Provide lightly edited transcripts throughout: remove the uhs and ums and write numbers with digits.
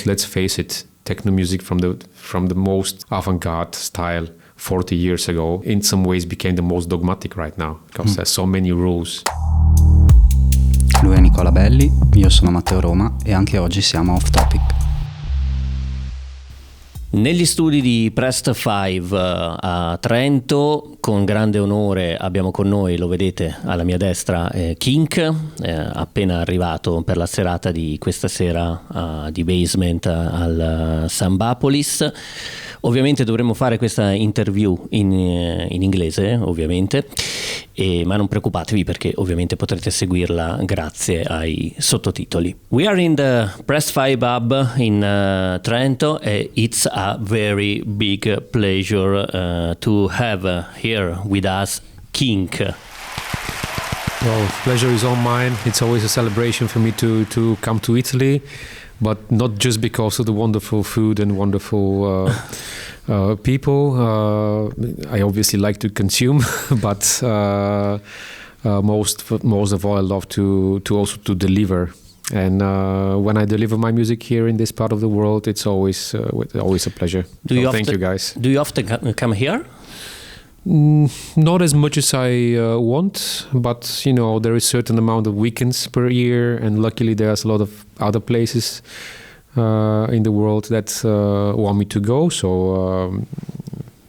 let's face it, techno music from the most avant-garde style 40 years ago in some ways became the most dogmatic right now because there's so many rules. Lui è Nicola Belli, io sono Matteo Roma e anche oggi siamo Off Topic. Negli studi di Prest 5 a Trento, con grande onore abbiamo con noi, lo vedete alla mia destra, KiNK, appena arrivato per la serata di questa sera di Basement al Sambapolis. Ovviamente dovremmo fare questa interview in inglese, ovviamente, ma non preoccupatevi perché ovviamente potrete seguirla grazie ai sottotitoli. We are in the Press 5 Hub in Trento. It's a very big pleasure to have here with us KiNK. Well, pleasure is all mine. It's always a celebration for me to come to Italy, but not just because of the wonderful food and wonderful people. I obviously like to consume, but most of all, I love to also to deliver. And when I deliver my music here in this part of the world, it's always a pleasure. Thank you, guys. Do you often come here? Not as much as I want, but there is a certain amount of weekends per year, and luckily there's a lot of other places in the world that want me to go. So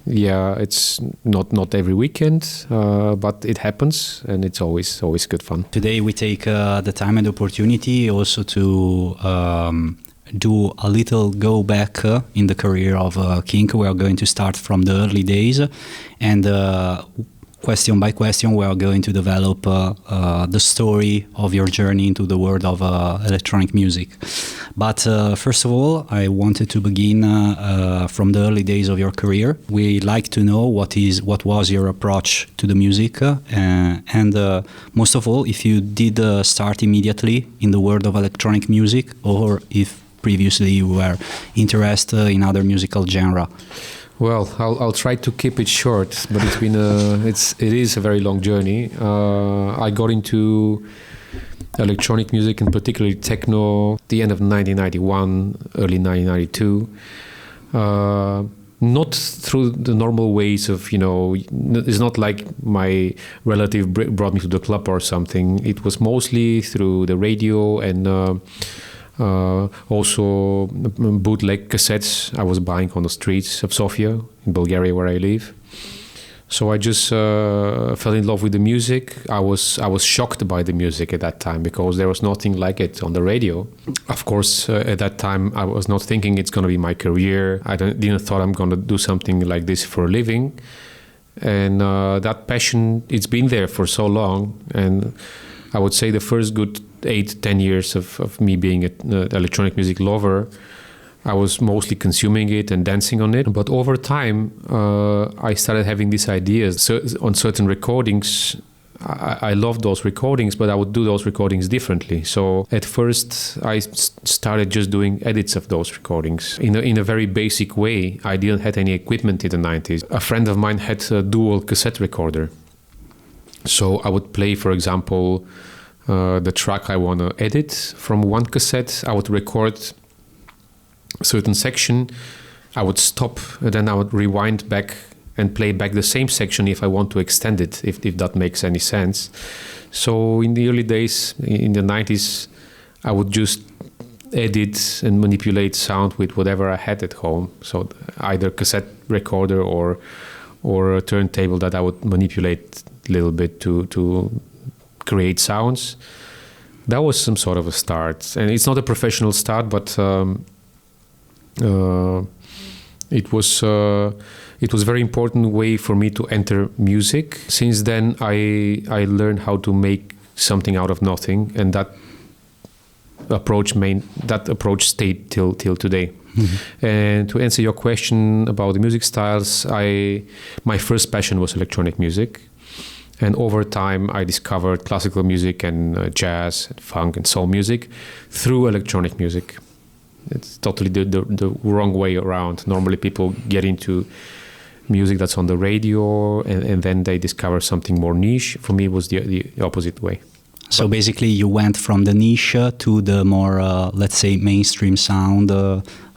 it's not every weekend, but it happens, and it's always good fun. Today we take the time and opportunity also to do a little go back in the career of KiNK. We are going to start from the early days, and question by question we are going to develop the story of your journey into the world of electronic music. But first of all, I wanted to begin from the early days of your career. We like to know what was your approach to the music, and most of all, if you did start immediately in the world of electronic music, or if previously you were interested in other musical genre. Well, I'll try to keep it short, but it is a very long journey. I got into electronic music, and particularly techno, the end of 1991, early 1992. Not through the normal ways of, it's not like my relative brought me to the club or something. It was mostly through the radio and also bootleg cassettes I was buying on the streets of Sofia in Bulgaria, where I live. So I just fell in love with the music. I was shocked by the music at that time because there was nothing like it on the radio. Of course, at that time I was not thinking it's going to be my career. I didn't thought I'm going to do something like this for a living. And that passion, it's been there for so long. And I would say the first good 8-10 years of me being an electronic music lover, I was mostly consuming it and dancing on it. But over time, I started having these ideas. So on certain recordings, I loved those recordings, but I would do those recordings differently. So at first, I started just doing edits of those recordings in a very basic way. I didn't have any equipment in the 90s. A friend of mine had a dual cassette recorder. So I would play, for example, the track I want to edit from one cassette. I would record a certain section. I would stop, and then I would rewind back and play back the same section if I want to extend it, if that makes any sense. So in the early days, in the 90s, I would just edit and manipulate sound with whatever I had at home. So either cassette recorder or a turntable that I would manipulate a little bit to create sounds. That was some sort of a start, and it's not a professional start, but it was a very important way for me to enter music. Since then, I learned how to make something out of nothing, and that approach stayed till today. Mm-hmm. And to answer your question about the music styles, my first passion was electronic music. And over time, I discovered classical music and jazz, and funk, and soul music through electronic music. It's totally the wrong way around. Normally, people get into music that's on the radio, and then they discover something more niche. For me, it was the opposite way. So basically you went from the niche to the more, let's say, mainstream sound.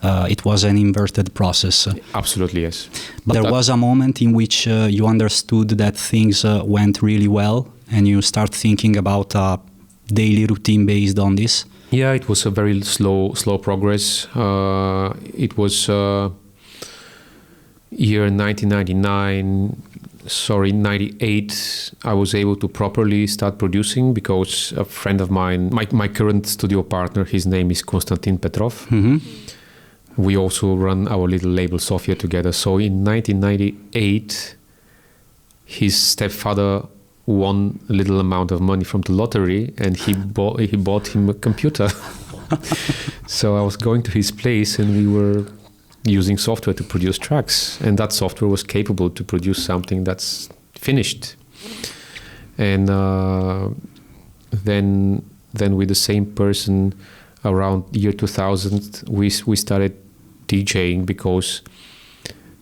It was an inverted process. Absolutely, yes. But there was a moment in which you understood that things went really well and you start thinking about a daily routine based on this? Yeah, it was a very slow progress. It was year 98, I was able to properly start producing because a friend of mine, my current studio partner, his name is Konstantin Petrov. Mm-hmm. We also run our little label Sofia together. So in 1998, his stepfather won a little amount of money from the lottery, and he bought him a computer. So I was going to his place, and we were using software to produce tracks, and that software was capable to produce something that's finished. And then with the same person, around year 2000, we started DJing because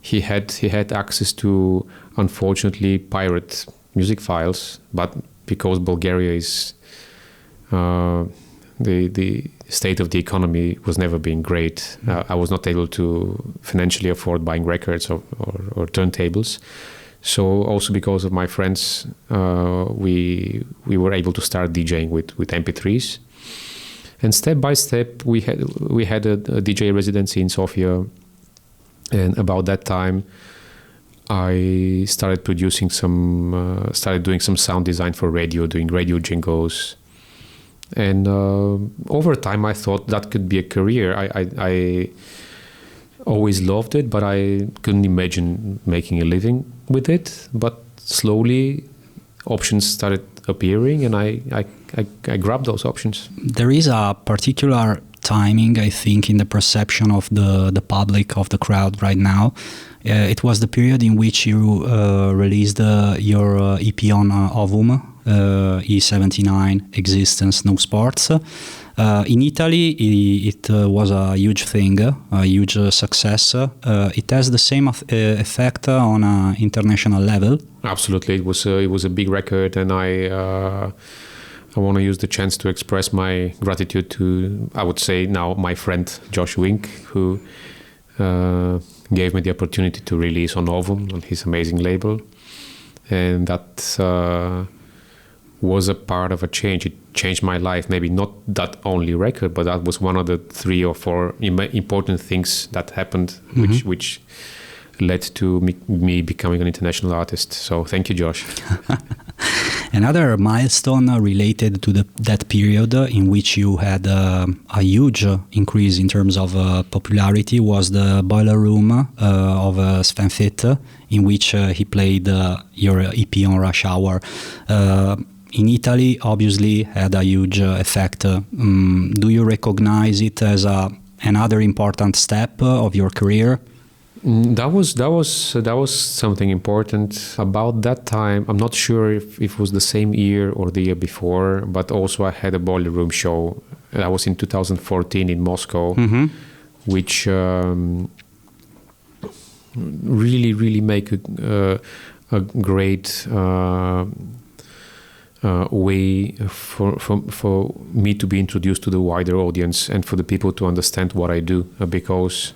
he had access to, unfortunately, pirate music files, but because Bulgaria is the state of the economy was never been great. I was not able to financially afford buying records or turntables. So also because of my friends, we were able to start DJing with MP3s. And step by step, we had a DJ residency in Sofia, and about that time, I started producing started doing some sound design for radio, doing radio jingles. And over time, I thought that could be a career. I always loved it, but I couldn't imagine making a living with it. But slowly, options started appearing, and I grabbed those options. There is a particular timing, I think, in the perception of the public, of the crowd right now. It was the period in which you released your EP on Ovum, E79, Existence, No Sports. In Italy, it was a huge thing, a huge success. It has the same effect on an international level. Absolutely, it was a big record, and I want to use the chance to express my gratitude to, I would say now, my friend Josh Wink, who gave me the opportunity to release on Ovum, on his amazing label, and that was a part of a change. It changed my life. Maybe not that only record, but that was one of the 3 or 4 important things that happened, Mm-hmm. which led to me becoming an international artist. So thank you, Josh. Another milestone related to that period in which you had a huge increase in terms of popularity was the Boiler Room of Sven Fitt, in which he played your EP on Rush Hour. In Italy, obviously, had a huge effect. Do you recognize it as another important step of your career? That was something important. About that time, I'm not sure if it was the same year or the year before, but also I had a Boiler Room show. That was in 2014 in Moscow, mm-hmm. which really make a great way for me to be introduced to the wider audience and for the people to understand what I do, because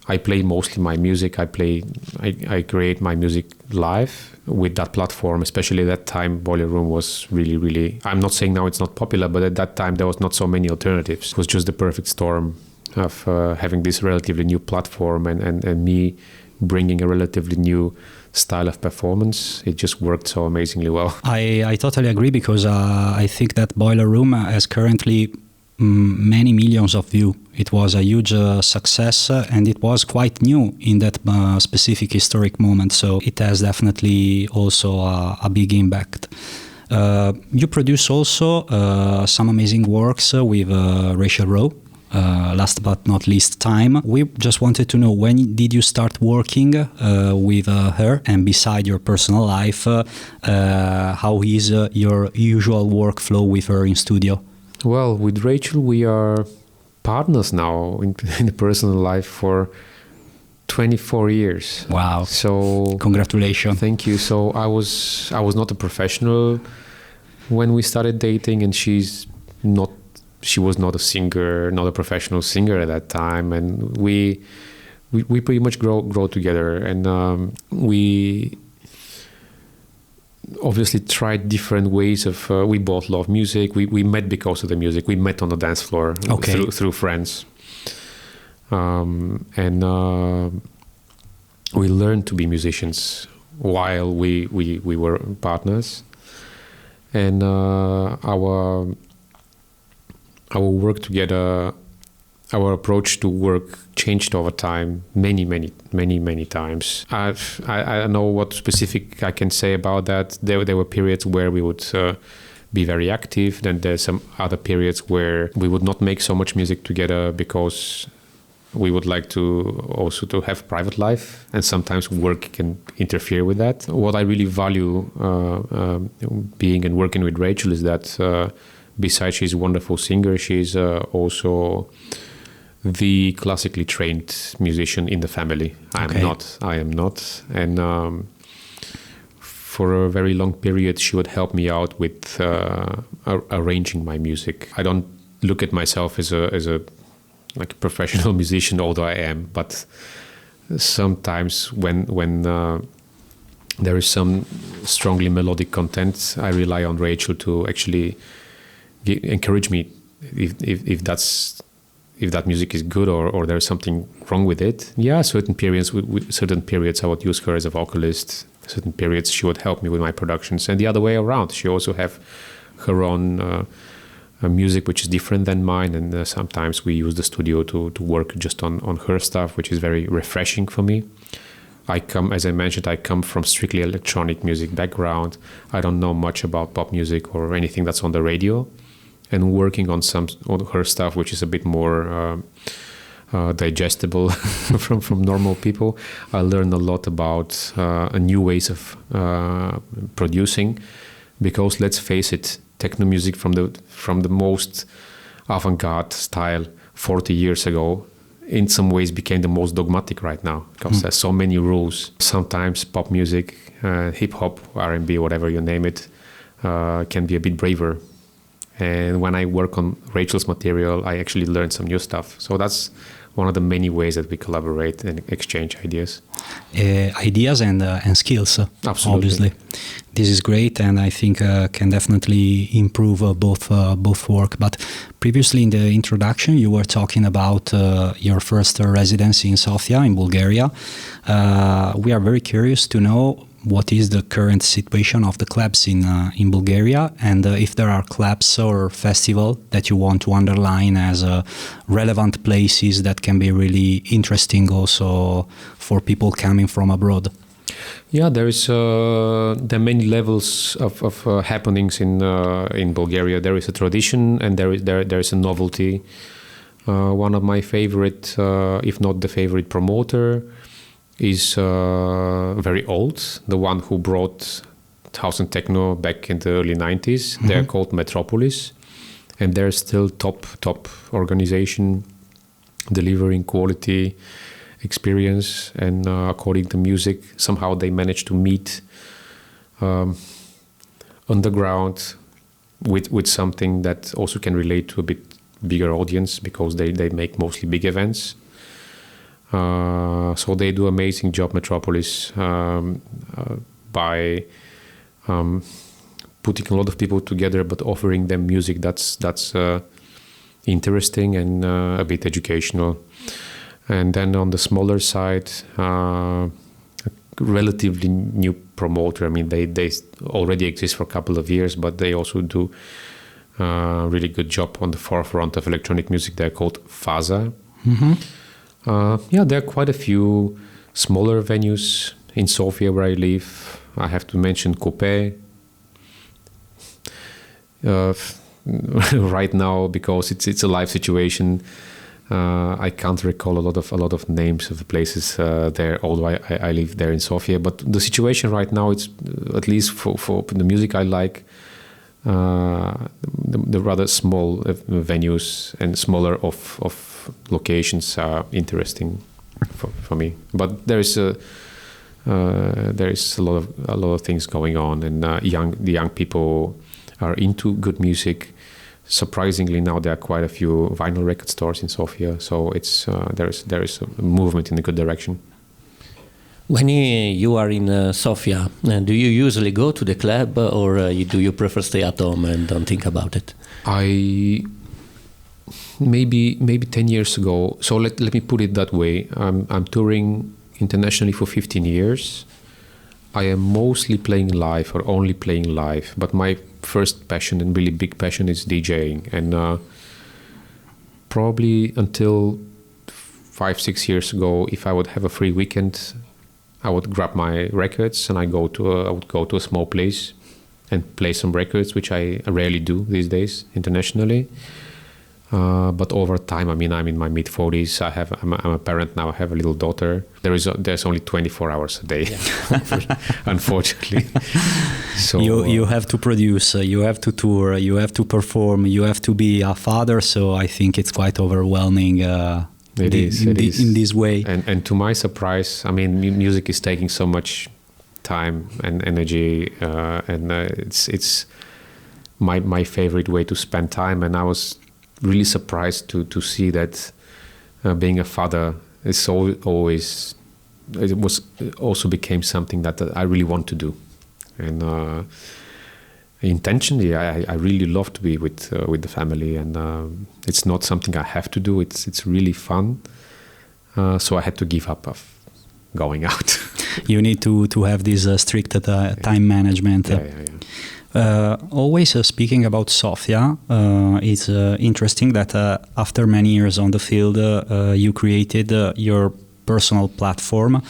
I play mostly my music. I create my music live with that platform. Especially at that time, Boiler Room was really. I'm not saying now it's not popular, but at that time there was not so many alternatives. It was just the perfect storm of having this relatively new platform and me bringing a relatively new style of performance. It just worked so amazingly well. I totally agree, because I think that Boiler Room has currently many millions of views. It was a huge success, and it was quite new in that specific historic moment. So it has definitely also a big impact. You produce also some amazing works with Rachel Rowe. Last but not least, Time. We just wanted to know, when did you start working with her, and beside your personal life, how is your usual workflow with her in studio? Well, with Rachel, we are partners now in the personal life for 24 years. Wow! So congratulations. Thank you. So I was not a professional when we started dating, and she was not a singer, not a professional singer at that time, and we pretty much grow together, and we obviously tried different ways of. We both love music. We met because of the music. We met on the dance floor through friends, and we learned to be musicians while we were partners, and our work together, our approach to work changed over time many times. I don't know what specific I can say about that. There were periods where we would be very active. Then there's some other periods where we would not make so much music together because we would like to have private life, and sometimes work can interfere with that. What I really value being and working with Rachel is that besides she's a wonderful singer, she's also the classically trained musician in the family. I am not. And for a very long period, she would help me out with arranging my music. I don't look at myself as a professional musician, although I am. But sometimes when there is some strongly melodic content, I rely on Rachel to actually encourage me if that music is good or there's something wrong with it. Yeah, certain periods I would use her as a vocalist. Certain periods she would help me with my productions, and the other way around. She also have her own music which is different than mine, and sometimes we use the studio to work just on her stuff, which is very refreshing for me. As I mentioned, I come from strictly electronic music background. I don't know much about pop music or anything that's on the radio. And working on her stuff, which is a bit more digestible from normal people, I learned a lot about new ways of producing. Because let's face it, techno music from the most avant-garde style 40 years ago, in some ways became the most dogmatic right now, because there's so many rules. Sometimes pop music, hip hop, R&B, whatever you name it, can be a bit braver. And when I work on Rachel's material, I actually learn some new stuff. So that's one of the many ways that we collaborate and exchange ideas. Ideas and skills, Absolutely. Obviously. This is great, and I think can definitely improve both work. But previously in the introduction, you were talking about your first residency in Sofia, in Bulgaria. We are very curious to know what is the current situation of the clubs in Bulgaria, and if there are clubs or festival that you want to underline as relevant places that can be really interesting also for people coming from abroad. Yeah, there are many levels of happenings in Bulgaria. There is a tradition, and there is a novelty. One of my favorite, if not the favorite promoter, is very old, the one who brought house and techno back in the early 90s. Mm-hmm. They're called Metropolis, and they're still top organization, delivering quality experience, and according to music, somehow they managed to meet underground with something that also can relate to a bit bigger audience, because they make mostly big events. So they do amazing job, Metropolis, by putting a lot of people together, but offering them music that's interesting and a bit educational. And then on the smaller side, a relatively new promoter. I mean, they already exist for a couple of years, but they also do a really good job on the forefront of electronic music. They're called Faza. Mm-hmm. There are quite a few smaller venues in Sofia where I live. I have to mention Coupe. Right now, because it's a live situation, I can't recall a lot of names of the places there, although I live there in Sofia. But the situation right now, it's at least for the music I like, the rather small venues and smaller of locations are interesting for me. But there is a lot of things going on, and the young people are into good music. Surprisingly, now there are quite a few vinyl record stores in Sofia, so it's there is a movement in a good direction. When you are in Sofia, do you usually go to the club, or do you prefer stay at home and don't think about it? I maybe 10 years ago. So let me put it that way. I'm touring internationally for 15 years. I am mostly playing live or only playing live, but my first passion and really big passion is DJing. And probably until 5-6 years ago, if I would have a free weekend, I would grab my records and I would go to a small place and play some records, which I rarely do these days internationally. But over time, I mean, I'm in my mid-40s. I'm a parent now. I have a little daughter. There's only 24 hours a day, unfortunately. So you have to produce, you have to tour, you have to perform, you have to be a father. So I think it's quite overwhelming. It is in this way. And to my surprise, I mean, music is taking so much time and energy, and it's my favorite way to spend time. And I was really surprised to see that being a father is always, it also became something that I really want to do. And intentionally, I really love to be with the family, and it's not something I have to do. It's really fun. So I had to give up of going out. You need to have this strict time management. Always speaking about Sofia, it's interesting that after many years on the field, you created your personal platform,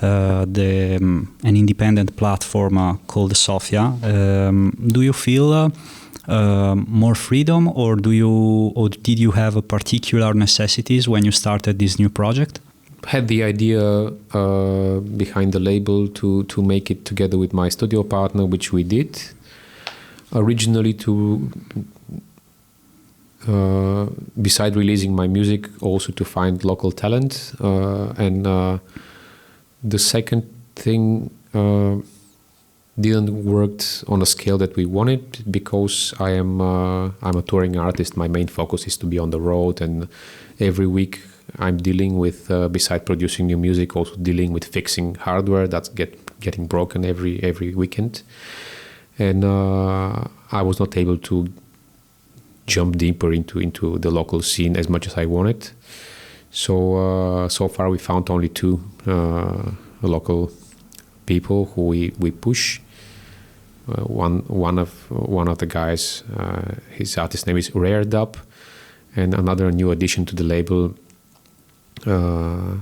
an independent platform called Sofia. Do you feel more freedom, or did you have particular necessities when you started this new project? Had the idea behind the label to make it together with my studio partner, which we did. Originally beside releasing my music, also to find local talent. And the second thing didn't work on a scale that we wanted, because I'm a touring artist. My main focus is to be on the road, and every week I'm dealing with, beside producing new music, also dealing with fixing hardware that's getting broken every weekend. And I was not able to jump deeper into the local scene as much as I wanted. So far we found only two local people who we push. One of the guys, his artist name is Rare Dub, and another new addition to the label.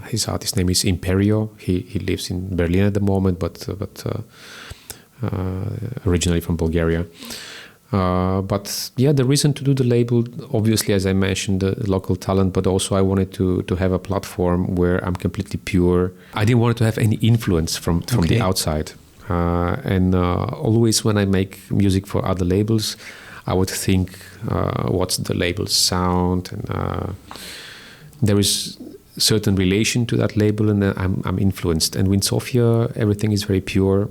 His artist name is Imperio. He lives in Berlin at the moment, but originally from Bulgaria. But yeah, the reason to do the label, obviously, as I mentioned, the local talent, but also I wanted to have a platform where I'm completely pure. I didn't want to have any influence from the outside. And always when I make music for other labels, I would think, what's the label's sound? And there is certain relation to that label, and I'm influenced. And with Sofia, everything is very pure.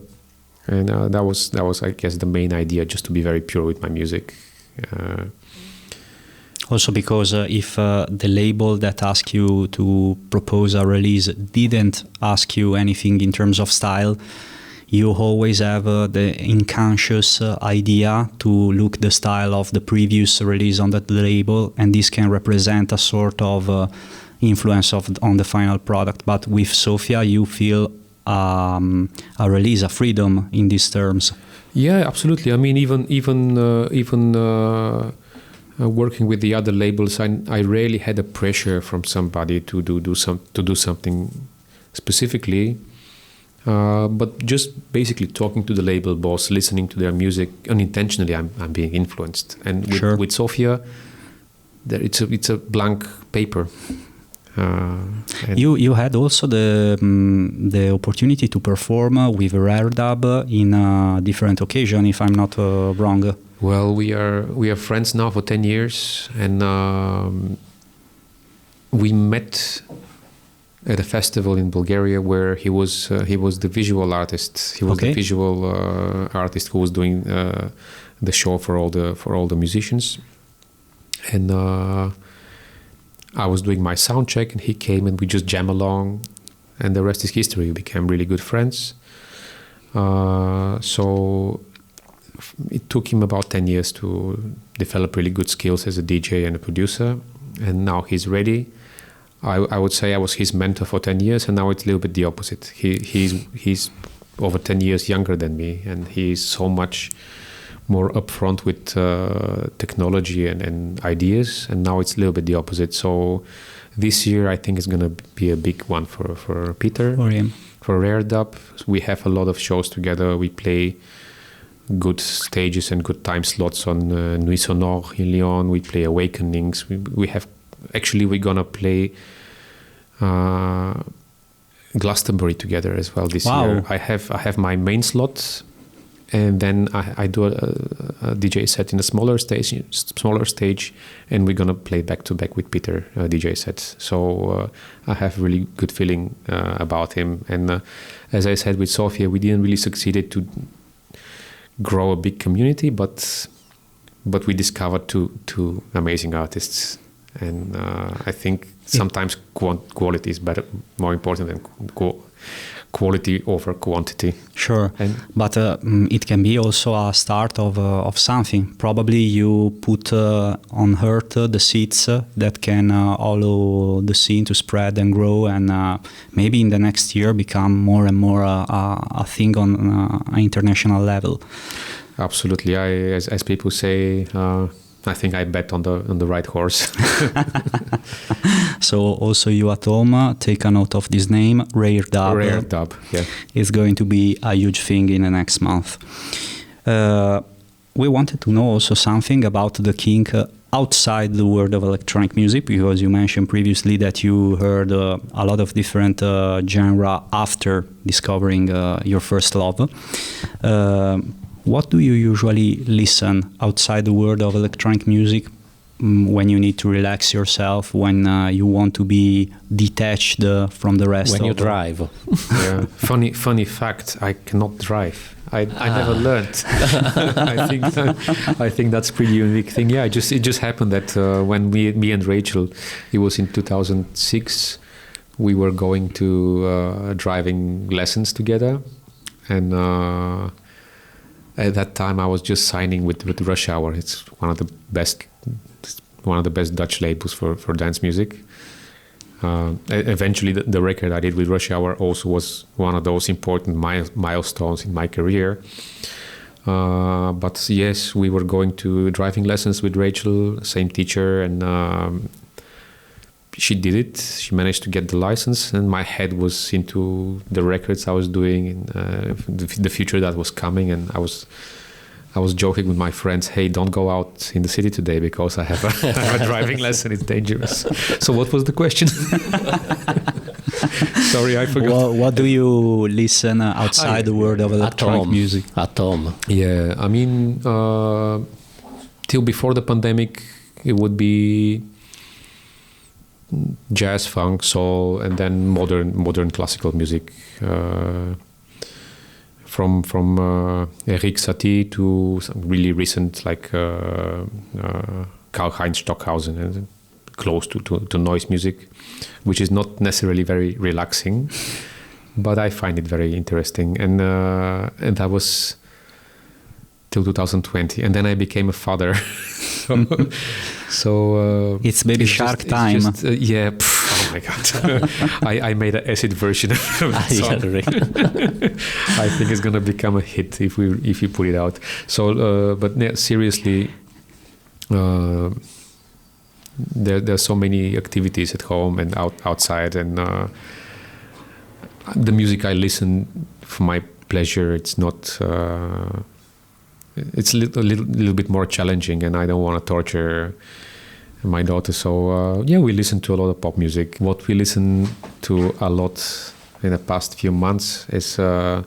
And that was, I guess, the main idea, just to be very pure with my music. Also because if the label that asked you to propose a release didn't ask you anything in terms of style, you always have the unconscious idea to look the style of the previous release on that label, and this can represent a sort of influence on the final product. But with Sofia, you feel a release, a freedom in these terms. Yeah, absolutely. I mean, even working with the other labels, I rarely had a pressure from somebody to do something specifically, but just basically talking to the label boss, listening to their music unintentionally. I'm being influenced, and with Sofia, it's a blank paper. You had also the opportunity to perform with Rare Dub in a different occasion, if I'm not wrong. Well, we are friends now for 10 years, and we met at a festival in Bulgaria where he was the visual artist. He was the visual artist who was doing the show for all the musicians. And I was doing my sound check, and he came, and we just jam along, and the rest is history. We became really good friends. So it took him about 10 years to develop really good skills as a DJ and a producer, and now he's ready. I would say I was his mentor for 10 years, and now it's a little bit the opposite. He's over 10 years younger than me, and he's so much more upfront with technology and ideas, and now it's a little bit the opposite. So this year I think is going to be a big one for Peter. For him. For Rare Dub, we have a lot of shows together. We play good stages and good time slots on Nuit Sonore in Lyon. We play Awakenings. We're gonna play Glastonbury together as well this year. I have my main slot, and then I do a DJ set in a smaller stage, and we're gonna play back to back with Peter DJ sets. So I have really good feeling about him. And as I said with Sofia, we didn't really succeed to grow a big community, but we discovered two amazing artists. And I think sometimes quality is more important than quality over quantity. Sure, but it can be also a start of something. Probably you put on earth the seeds that can allow the scene to spread and grow, and maybe in the next year become more and more a thing on an international level. Absolutely, as people say. I think I bet on the right horse. So also you at home, take a note of this name, Rare Dub. Rare Dub, yeah. It's going to be a huge thing in the next month. We wanted to know also something about the KiNK outside the world of electronic music, because you mentioned previously that you heard a lot of different genre after discovering your first love. What do you usually listen outside the world of electronic music when you need to relax yourself, when you want to be detached from the rest? When you drive. Yeah. Funny fact, I cannot drive. I never learned. I think that's a pretty unique thing. Yeah, it just happened that when me and Rachel, it was in 2006, we were going to driving lessons together, and at that time I was just signing with Rush Hour. It's one of the best Dutch labels for dance music. Eventually the record I did with Rush Hour also was one of those important milestones in my career. But yes, we were going to driving lessons with Rachel, same teacher, and she did it. She managed to get the license, and my head was into the records I was doing and the future that was coming. And I was joking with my friends, hey, don't go out in the city today because I have a driving lesson. It's dangerous. So what was the question? Sorry, I forgot. Well, what do you listen outside the world of electronic music? At home. Yeah, I mean, till before the pandemic, it would be jazz, funk, soul, and then modern classical music. From Eric Satie to some really recent like Karl-Heinz Stockhausen, and close to noise music, which is not necessarily very relaxing, but I find it very interesting. And that was till 2020, and then I became a father. So it's Baby Shark time. Yeah. Oh my God! I made an acid version of that song. I think it's gonna become a hit if you put it out. So, but seriously, there's so many activities at home and outside, and the music I listen for my pleasure. It's not. It's a little bit more challenging, and I don't want to torture my daughter. So we listen to a lot of pop music. What we listen to a lot in the past few months is the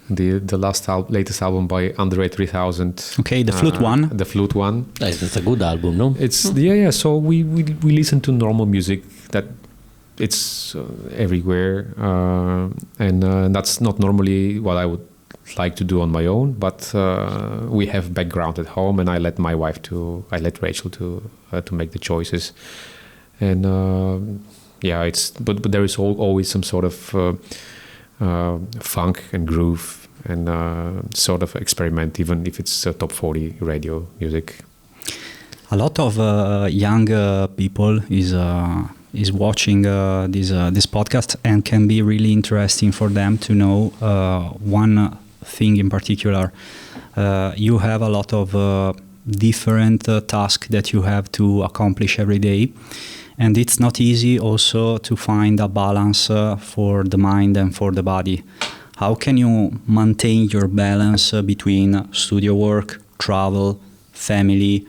latest album by Andre 3000. Okay, the flute one. The flute one. It's a good album, no? It's yeah. So we listen to normal music that it's everywhere, and that's not normally what I would like to do on my own, but we have background at home, and I let Rachel to make the choices. And but there is always some sort of funk and groove and sort of experiment, even if it's top 40 radio music. A lot of young people is watching this podcast, and can be really interesting for them to know one thing in particular. You have a lot of different tasks that you have to accomplish every day, and it's not easy also to find a balance for the mind and for the body. How can you maintain your balance between studio work, travel, family,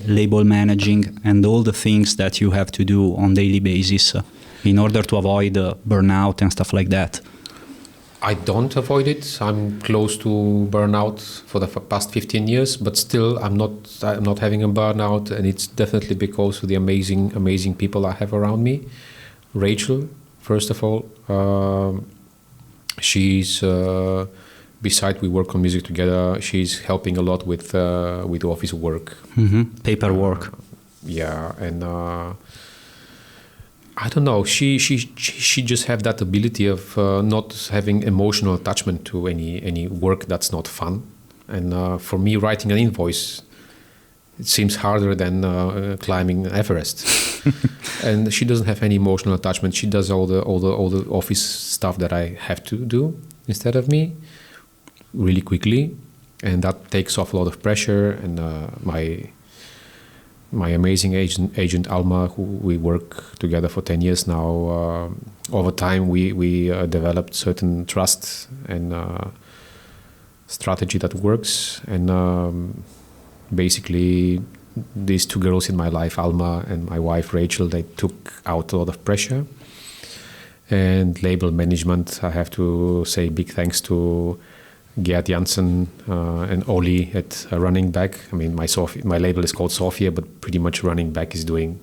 label managing, and all the things that you have to do on daily basis in order to avoid burnout and stuff like that? I don't avoid it. I'm close to burnout for the past 15 years, but still I'm not having a burnout, and it's definitely because of the amazing people I have around me. Rachel, first of all, she's beside we work on music together, she's helping a lot with office work, paperwork. And I don't know. She just have that ability of not having emotional attachment to any work that's not fun. And for me, writing an invoice, it seems harder than climbing Everest. And she doesn't have any emotional attachment. She does all the office stuff that I have to do instead of me, really quickly, and that takes off a lot of pressure. And my amazing agent Alma, who we work together for 10 years now, over time we developed certain trust and strategy that works. And basically these two girls in my life, Alma and my wife Rachel, they took out a lot of pressure. And label management, I have to say big thanks to Gerd Janssen and Oli at Running Back. I mean, my label is called Sofia, but pretty much Running Back is doing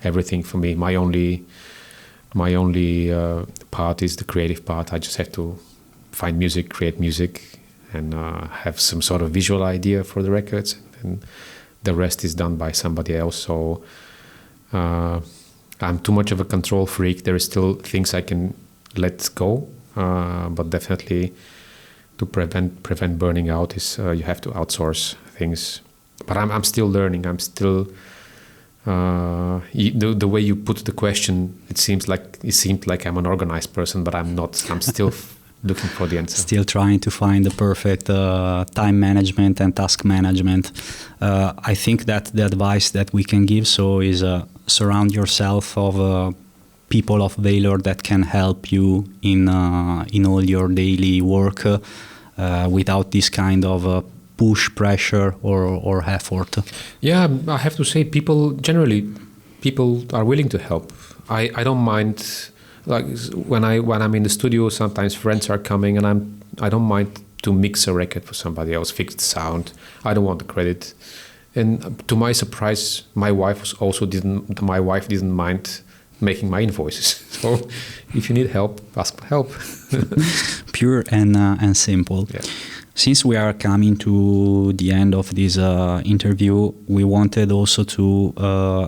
everything for me. My only part is the creative part. I just have to find music, create music, and have some sort of visual idea for the records, and the rest is done by somebody else. So I'm too much of a control freak. There is still things I can let go, but definitely to prevent burning out is you have to outsource things. But I'm still learning. I'm still the way you put the question, it seemed like I'm an organized person, but I'm not. I'm still looking for the answer. Still trying to find the perfect time management and task management. I think that the advice that we can give is surround yourself of people of valor that can help you in all your daily work without this kind of push, pressure or effort. Yeah, I have to say people are willing to help. I don't mind. Like when I'm in the studio, sometimes friends are coming, and I don't mind to mix a record for somebody else, fix the sound. I don't want the credit. And to my surprise, my wife didn't mind making my invoices. So if you need help, ask for help. Pure and simple. Yeah. Since we are coming to the end of this interview, we wanted also to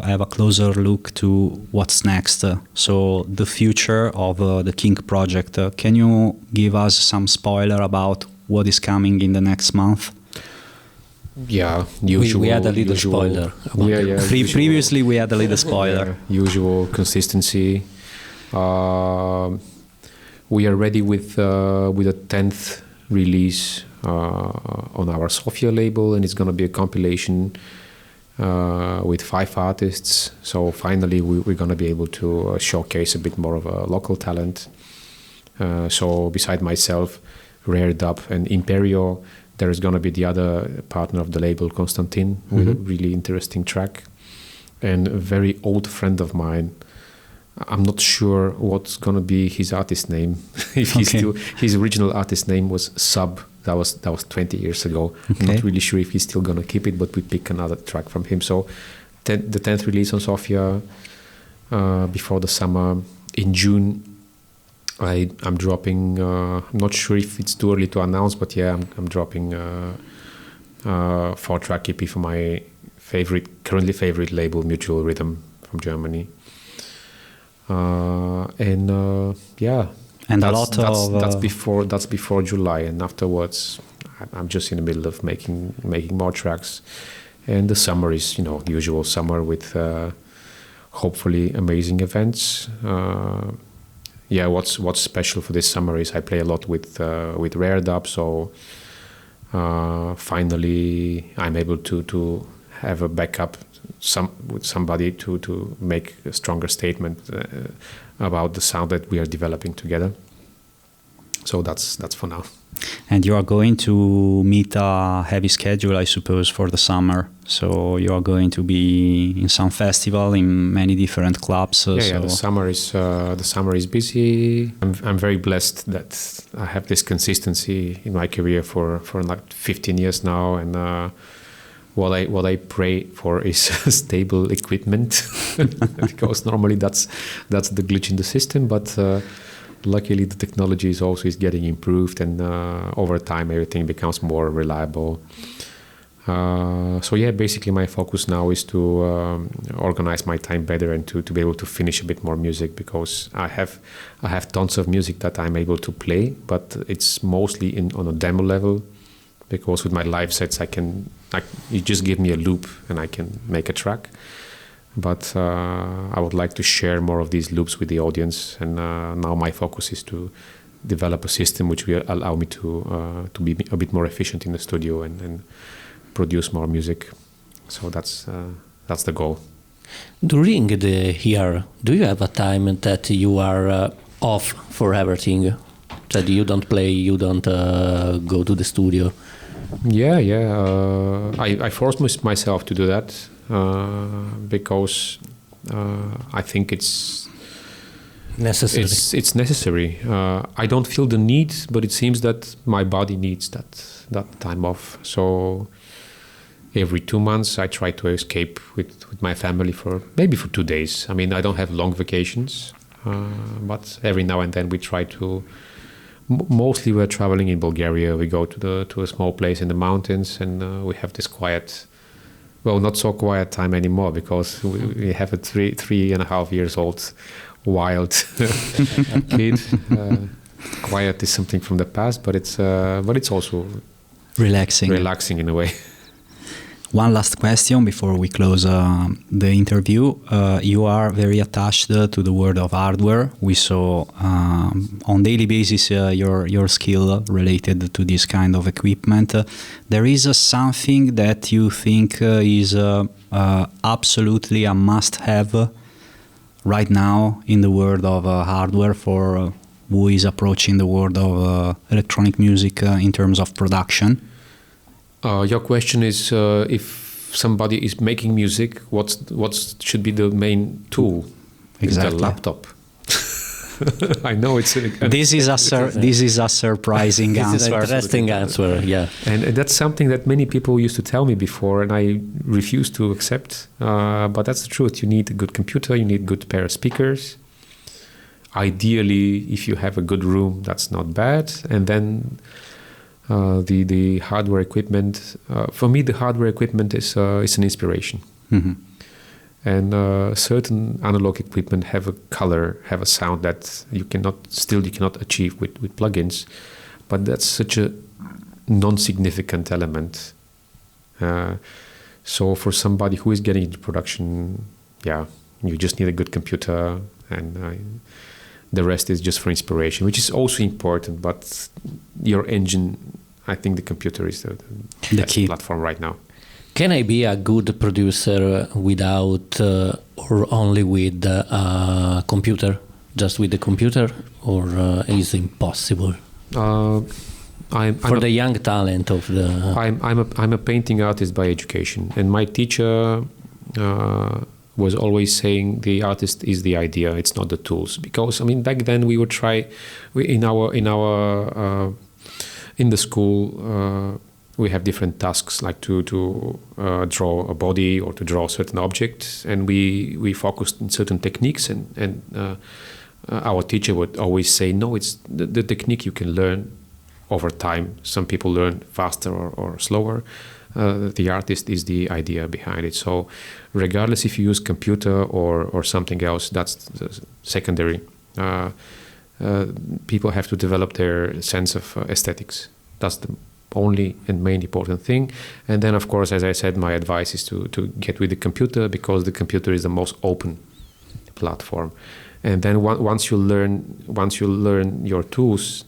have a closer look to what's next. So the future of the KiNK project. Can you give us some spoiler about what is coming in the next month? Yeah, we had a little spoiler. Previously, we had a little spoiler. Usual consistency. We are ready with a 10th release on our Sofia label, and it's going to be a compilation with 5 artists. So finally, we're going to be able to showcase a bit more of a local talent. So beside myself, Rare Dub and Imperio, there is going to be the other partner of the label, Konstantin, with a really interesting track. And a very old friend of mine, I'm not sure what's going to be his artist name. His original artist name was Sub. That was 20 years ago. Okay. I'm not really sure if he's still going to keep it, but we pick another track from him. So the 10th release on Sofia before the summer. In June, I'm dropping. I'm not sure if it's too early to announce, but yeah, I'm dropping 4-track EP for my currently favorite label, Mutual Rhythm from Germany. Yeah, and that's before July, and afterwards I'm just in the middle of making more tracks. And the summer is, the usual summer with hopefully amazing events. What's special for this summer is I play a lot with Rare Dub, so finally I'm able to have a backup with somebody to make a stronger statement about the sound that we are developing together. So that's for now. And you are going to meet a heavy schedule, I suppose, for the summer. So you are going to be in some festival, in many different clubs. Yeah, the summer is busy. I'm very blessed that I have this consistency in my career for like 15 years now, and what I pray for is stable equipment, because normally that's the glitch in the system, but. Luckily, the technology is getting improved, and over time, everything becomes more reliable. So yeah, basically, my focus now is to organize my time better and to be able to finish a bit more music, because I have tons of music that I'm able to play, but it's mostly on a demo level. Because with my live sets, you just give me a loop and I can make a track. But I would like to share more of these loops with the audience, and now my focus is to develop a system which will allow me to be a bit more efficient in the studio and produce more music. So that's the goal. During the year, do you have a time that you are off for everything? That you don't play, you don't go to the studio? Yeah. I force myself to do that. Because I think it's necessary. It's necessary. I don't feel the need, but it seems that my body needs that time off. So every 2 months, I try to escape with my family for 2 days. I mean, I don't have long vacations, but every now and then we try to. Mostly, we're traveling in Bulgaria. We go to a small place in the mountains, and we have this quiet. Well, not so quiet time anymore, because we have a 3.5 years old wild kid. Quiet is something from the past, but it's also relaxing in a way. One last question before we close the interview. You are very attached to the world of hardware. We saw on daily basis your skill related to this kind of equipment. There is something that you think is absolutely a must-have right now in the world of hardware for who is approaching the world of electronic music in terms of production? Your question is if somebody is making music, what should be the main tool? Exactly. The laptop. I know it's. This is a surprising answer. This is an interesting answer. Yeah, and that's something that many people used to tell me before, and I refused to accept. But that's the truth. You need a good computer. You need a good pair of speakers. Ideally, if you have a good room, that's not bad. And then. The hardware equipment, for me, the hardware equipment is an inspiration. Mm-hmm. And certain analog equipment have a color, have a sound that you cannot achieve with plugins, but that's such a non-significant element. So for somebody who is getting into production, you just need a good computer, and the rest is just for inspiration, which is also important, but your engine, I think the computer is the best key platform right now. Can I be a good producer without or only with a computer, just with the computer, or is it impossible? For the young talent of the... I'm a painting artist by education, and my teacher was always saying the artist is the idea, it's not the tools. Because I mean, back then we would try in the school we have different tasks, like to draw a body or to draw certain objects, and we focused on certain techniques and our teacher would always say, no, it's the technique you can learn over time. Some people learn faster or slower. The artist is the idea behind it. So regardless if you use computer or something else, that's secondary. People have to develop their sense of aesthetics. That's the only and main important thing. And then, of course, as I said, my advice is to get with the computer, because the computer is the most open platform. And then once you learn your tools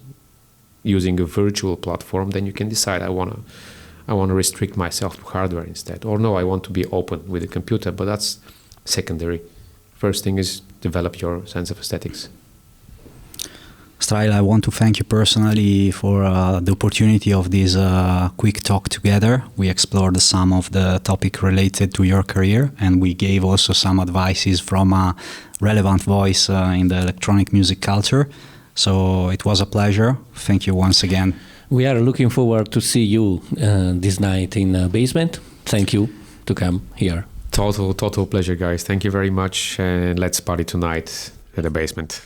using a virtual platform, then you can decide, I want to restrict myself to hardware instead, or no, I want to be open with the computer. But that's secondary. First thing is develop your sense of aesthetics. Strail, I want to thank you personally for the opportunity of this quick talk together. We explored some of the topic related to your career, and we gave also some advices from a relevant voice in the electronic music culture. So it was a pleasure. Thank you once again. We are looking forward to see you this night in basement. Thank you to come here. Total pleasure, guys. Thank you very much, and let's party tonight at the basement.